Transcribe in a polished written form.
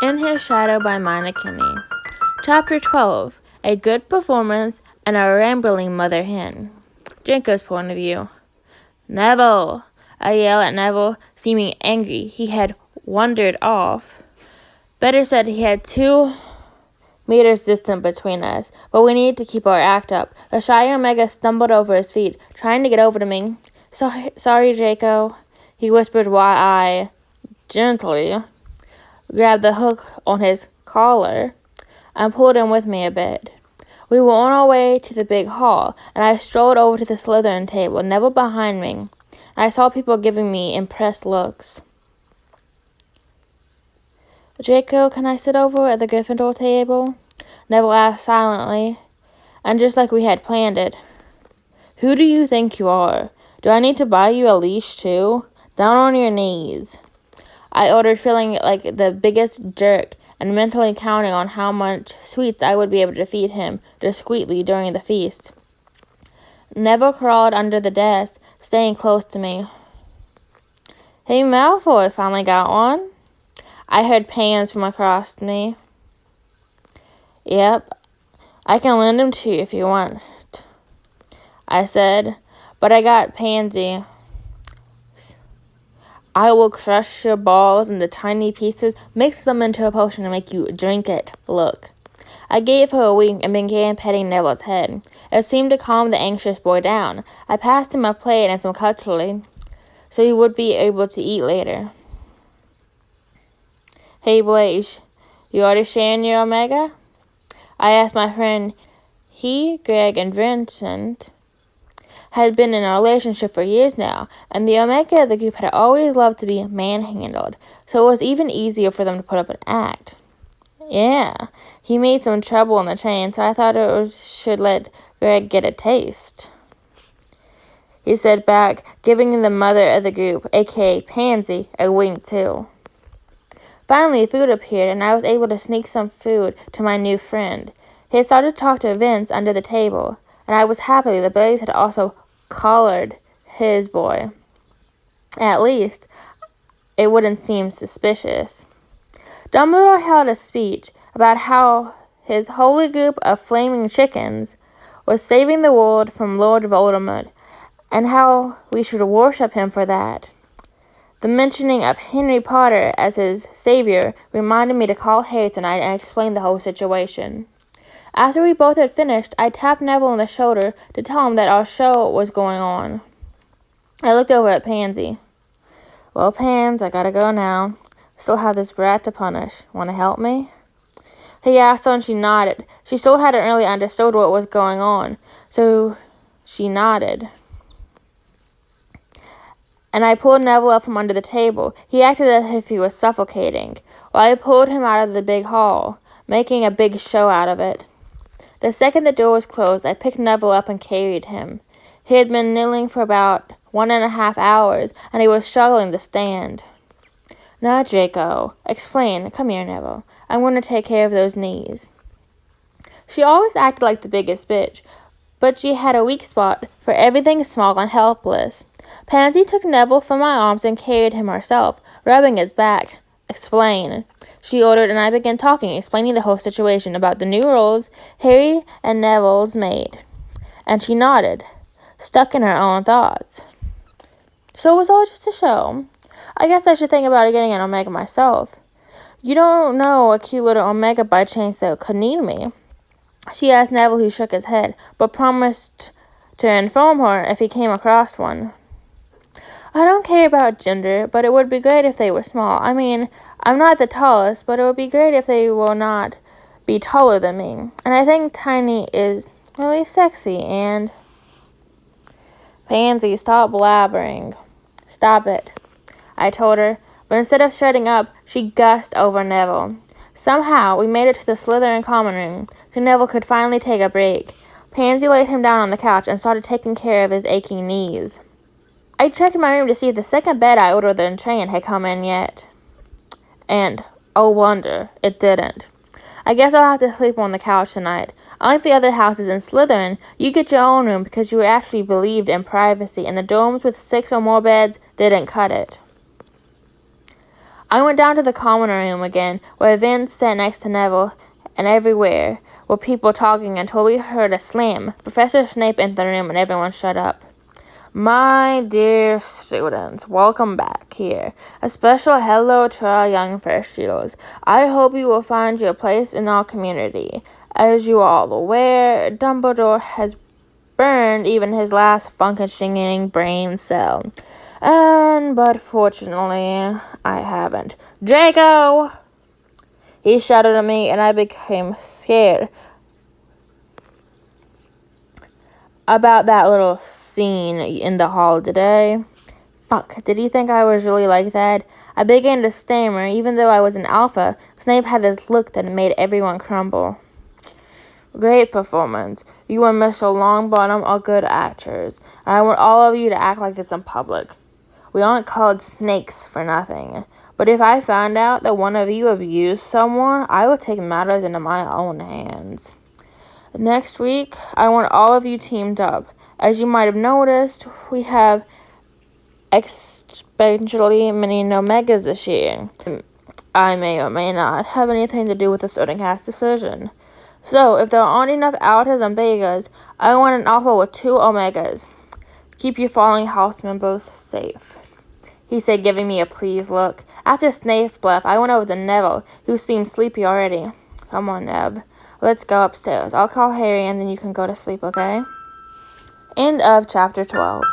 In His Shadow by meniekeime. Chapter 12. A Good Performance and a Rambling Mother Hen. Draco's point of view. Neville! I yell at Neville, seeming angry. He had wandered off. Better said he had 2 meters distant between us, but we needed to keep our act up. The shy Omega stumbled over his feet, trying to get over to me. Sorry, Draco, he whispered while I, gently, grabbed the hook on his collar and pulled him with me a bit. We were on our way to the big hall, and I strolled over to the Slytherin table, Neville behind me, and I saw people giving me impressed looks. Draco, can I sit over at the Gryffindor table? Neville asked silently, and just like we had planned it. Who do you think you are? Do I need to buy you a leash too? Down on your knees, I ordered, feeling like the biggest jerk and mentally counting on how much sweets I would be able to feed him discreetly during the feast. Neville crawled under the desk, staying close to me. Hey, Malfoy, finally got one? I heard pans from across me. Yep, I can lend him to you if you want, I said, but I got Pansy. I will crush your balls into tiny pieces, mix them into a potion, and make you drink it. Look. I gave her a wink and began petting Neville's head. It seemed to calm the anxious boy down. I passed him a plate and some cutlery, so he would be able to eat later. Hey, Blaze, you already sharing your Omega? I asked my friend. He, Greg, and Vincent had been in a relationship for years now, and the Omega of the group had always loved to be manhandled, so it was even easier for them to put up an act. Yeah, he made some trouble in the chain, so I thought it should let Greg get a taste, he said back, giving the mother of the group, aka Pansy, a wink too. Finally, food appeared, and I was able to sneak some food to my new friend. He had started to talk to Vince under the table, and I was happy that Blaze had also collared his boy. At least, it wouldn't seem suspicious. Dumbledore held a speech about how his holy group of flaming chickens was saving the world from Lord Voldemort, and how we should worship him for that. The mentioning of Henry Potter as his savior reminded me to call Harry tonight and explain the whole situation. After we both had finished, I tapped Neville on the shoulder to tell him that our show was going on. I looked over at Pansy. Well, Pans, I gotta go now. Still have this brat to punish. Want to help me? He asked her and she nodded. She still hadn't really understood what was going on, so she nodded. And I pulled Neville up from under the table. He acted as if he was suffocating, while I pulled him out of the big hall, making a big show out of it. The second the door was closed, I picked Neville up and carried him. He had been kneeling for about 1.5 hours, and he was struggling to stand. Now, Draco, explain. Come here, Neville. I'm going to take care of those knees. She always acted like the biggest bitch, but she had a weak spot for everything small and helpless. Pansy took Neville from my arms and carried him herself, rubbing his back. Explain, she ordered, and I began talking, explaining the whole situation about the new rules Harry and Neville's made. And she nodded, stuck in her own thoughts. So it was all just a show. I guess I should think about getting an Omega myself. You don't know a cute little Omega by chance that could need me? She asked Neville, who shook his head, but promised to inform her if he came across one. I don't care about gender, but it would be great if they were small. I mean, I'm not the tallest, but it would be great if they will not be taller than me. And I think tiny is really sexy, and... Pansy, stop blabbering. Stop it, I told her, but instead of shutting up, she gussed over Neville. Somehow, we made it to the Slytherin common room, so Neville could finally take a break. Pansy laid him down on the couch and started taking care of his aching knees. I checked my room to see if the second bed I ordered the train had come in yet. And, oh wonder, it didn't. I guess I'll have to sleep on the couch tonight. Unlike the other houses in Slytherin, you get your own room because you actually believed in privacy, and the dorms with 6 or more beds didn't cut it. I went down to the common room again, where Vince sat next to Neville, and everywhere were people talking until we heard a slam. Professor Snape entered the room and everyone shut up. My dear students, welcome back here. A special hello to our young first years. I hope you will find your place in our community. As you are all aware, Dumbledore has burned even his last functioning brain cell. But fortunately, I haven't. Draco! He shouted at me and I became scared about that little scene in the hall today. Fuck, did he think I was really like that? I began to stammer. Even though I was an alpha, Snape had this look that made everyone crumble. Great performance. You and Mr. Longbottom are good actors. I want all of you to act like this in public. We aren't called snakes for nothing. But if I found out that one of you abused someone, I will take matters into my own hands. Next week, I want all of you teamed up. As you might have noticed, we have exponentially many omegas this year. I may or may not have anything to do with the sorting hat's decision. So, if there aren't enough alphas and betas, I want an alpha with 2 omegas. Keep your falling house members safe, he said, giving me a pleased look. After Snape's bluff, I went over to Neville, who seemed sleepy already. Come on, Nev. Let's go upstairs. I'll call Harry and then you can go to sleep, okay? End of chapter 12.